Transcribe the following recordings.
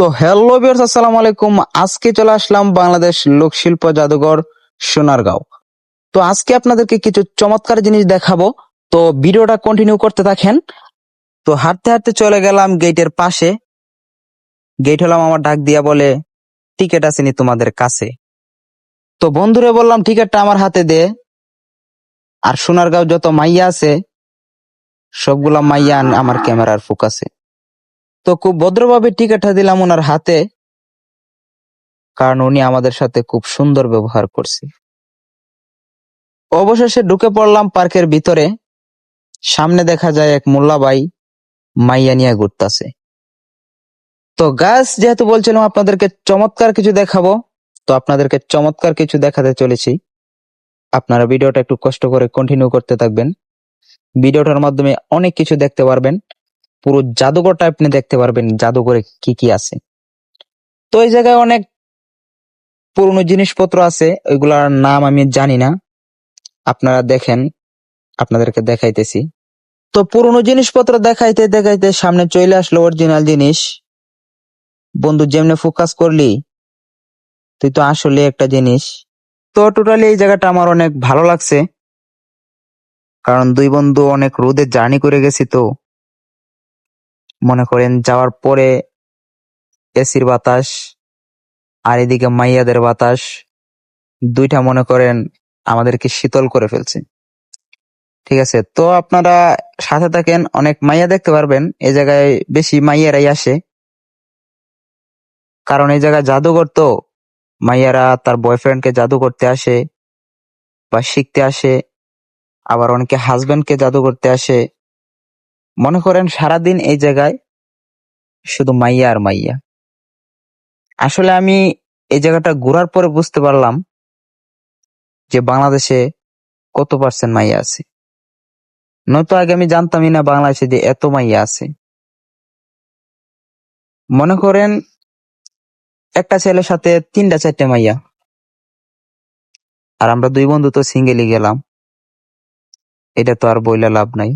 তো hello viewers, আসসালামু আলাইকুম। আজকে চলে আসলাম বাংলাদেশ লোকশিল্প জাদুঘর সোনারগাঁও। তো আজকে আপনাদেরকে কিছু চমৎকার জিনিস দেখাবো। তো ভিডিওটা কন্টিনিউ করতে থাকেন। তো হাঁটতে হাঁটতে চলে গেলাম গেটের পাশে। গেট হলাম আমার ডাক দিয়া বলে, টিকিট আসেনি তোমাদের কাছে? তো বন্ধুরে বললাম টিকিটটা আমার হাতে দে। আর সোনারগাঁও যত মাইয়া আছে সবগুলা মাইয়া আমার ক্যামেরার ফোকাসে। তো খুব ভদ্রভাবে টিকিটটা দিলাম ওনার হাতে, কারণ উনি আমাদের সাথে খুব সুন্দর ব্যবহার করছে। অবশেষে ঢুকে পড়লাম পার্কের ভিতরে। সামনে দেখা যায় এক মোল্লা ভাই মাইয়া নিয়ে ঘুরতাছে। তো গাছ যেহেতু বলছিলাম আপনাদেরকে চমৎকার কিছু দেখাবো, তো আপনাদেরকে চমৎকার কিছু দেখাতে চলেছি। আপনারা ভিডিওটা একটু কষ্ট করে কন্টিনিউ করতে থাকবেন। ভিডিওটার মাধ্যমে অনেক কিছু দেখতে পারবেন। পুরো জাদুঘরটা আপনি দেখতে পারবেন, জাদুঘরে কি কি আছে। তো এই জায়গায় অনেক পুরনো জিনিসপত্র আছে, ওইগুলার নাম আমি জানি না। আপনারা দেখেন, আপনাদেরকে দেখাইতেছি। তো পুরনো জিনিসপত্র দেখাইতে দেখাইতে সামনে চলে আসলো অরিজিনাল জিনিস। বন্ধু যেমনে ফোকাস করলি, তুই তো আসলে একটা জিনিস। তো টোটালি এই জায়গাটা আমার অনেক ভালো লাগছে, কারণ দুই বন্ধু অনেক রোদে জার্নি করে গেছি। তো মনে করেন যাওয়ার পরে এসির বাতাস আর এদিকে মাইয়াদের বাতাস, দুইটা মনে করেন আমাদেরকে শীতল করে ফেলছে। ঠিক আছে, তো আপনারা সাথে থাকেন, অনেক মাইয়া দেখতে পারবেন। এই জায়গায় বেশি মাইয়ারাই আসে, কারণ এই জায়গায় জাদুঘর। তো মাইয়ারা তার বয়ফ্রেন্ডকে জাদু করতে আসে বা শিখতে আসে, আবার অনেকে হাজবেন্ডকে জাদু করতে আসে। মনে করেন সারাদিন এই জায়গায় শুধু মাইয়া আর মাইয়া। আসলে আমি এই জায়গাটা ঘোরার পরে বুঝতে পারলাম যে বাংলাদেশে কত পার্সেন্ট মাইয়া আছে। নয়তো আগে আমি জানতামই না বাংলাদেশে যে এত মাইয়া আছে। মনে করেন একটা ছেলের সাথে 3-4টে মাইয়া, আর আমরা দুই বন্ধু তো সিঙ্গেলই গেলাম। এটা তো আর বইলে লাভ নাই।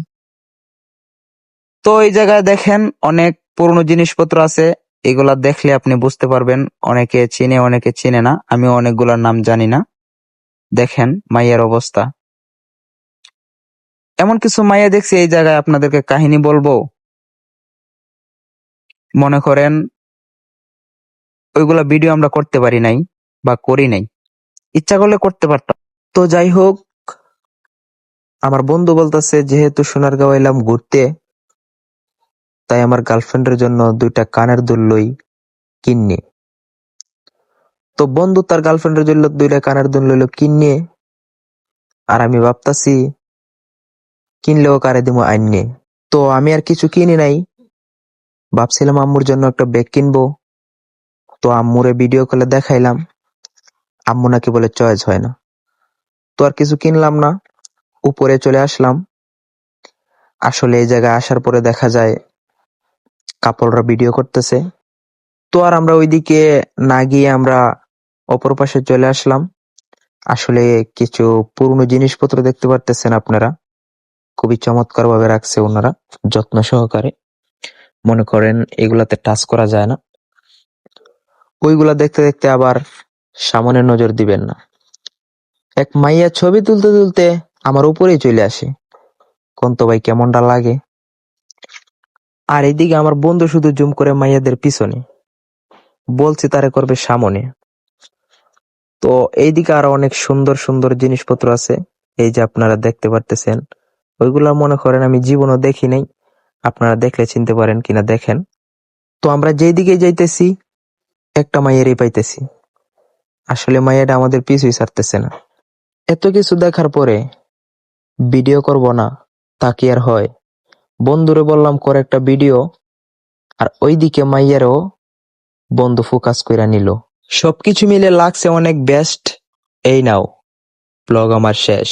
তো এই জায়গায় দেখেন অনেক পুরনো জিনিসপত্র আছে। এগুলা দেখলে আপনি বুঝতে পারবেন, অনেকে চিনে অনেকে চিনে না। আমি অনেকগুলোর নাম জানি না। দেখেন মাইয়ার অবস্থা। এমন কিছু মাইয়া দেখছি এই জায়গায়, আপনাদেরকে কাহিনী বলবো। মনে করেন ওইগুলা ভিডিও আমরা করতে পারি নাই বা করি নাই, ইচ্ছা করলে করতে পারতাম। তো যাই হোক, আমার বন্ধু বলতেছে যেহেতু সোনারগাঁও এলাম ঘুরতে, তাই আমার গার্লফ্রেন্ডের জন্য 2টা কানের দুল লই কিন্নি। তো বন্ধু তার গার্লফ্রেন্ডের জন্য 2টা কানের দুল লইলো কিন্নি, আর আমি ভাবতাছি কিনলেও কারে দিব আইনে। তো আমি আর কিছু কিনি নাই, ভাবছিলাম আম্মুর জন্য একটা ব্যাগ কিনবো। তো আম্মুরে ভিডিও কলে দেখাইলাম, আম্মু নাকি বলে চয়েস হয় না। তো আর কিছু কিনলাম না, উপরে চলে আসলাম। আসলে এই জায়গায় আসার পরে দেখা যায় কাপড়রা ভিডিও করতেছে। তো আর আমরা ওইদিকে না গিয়ে আমরা অপর পাশে চলে আসলাম। আসলে কিছু পুরনো জিনিসপত্র দেখতে পারতেছেন আপনারা, খুবই চমৎকার ভাবে রাখছে ওনারা, যত্ন সহকারে। মনে করেন এগুলাতে টাচ করা যায় না। ওইগুলা দেখতে দেখতে আবার সামনে নজর দিবেন না। এক মাইয়া ছবি তুলতে তুলতে আমার উপরেই চলে আসে, কোন তো ভাই কেমনটা লাগে। আর এইদিকে আমার বন্ধু শুধু জুম করে মাইয়াদের পিছনে, বলছি তারে করবে সামনে। তো এইদিকে আরো অনেক সুন্দর সুন্দর জিনিসপত্র আছে, এই যে আপনারা দেখতে পারতেছেন। ওইগুলা মনে করেন আমি জীবনও দেখি নাই, আপনারা দেখলে চিনতে পারেন কিনা দেখেন। তো আমরা যেই দিকে যাইতেছি একটা মাইয়ারই পাইতেছি। আসলে মাইয়াটা আমাদের পিছুই ছাড়তেছে না। এত কিছু দেখার পরে ভিডিও করব না তা কি আর হয়? বন্ধুরে বললাম করে একটা ভিডিও, আর ওইদিকে মাইয়ারও বন্ধু ফোকাস কইরা নিল। সবকিছু মিলে লাগছে অনেক বেস্ট। এই নাও, ব্লগ আমার শেষ।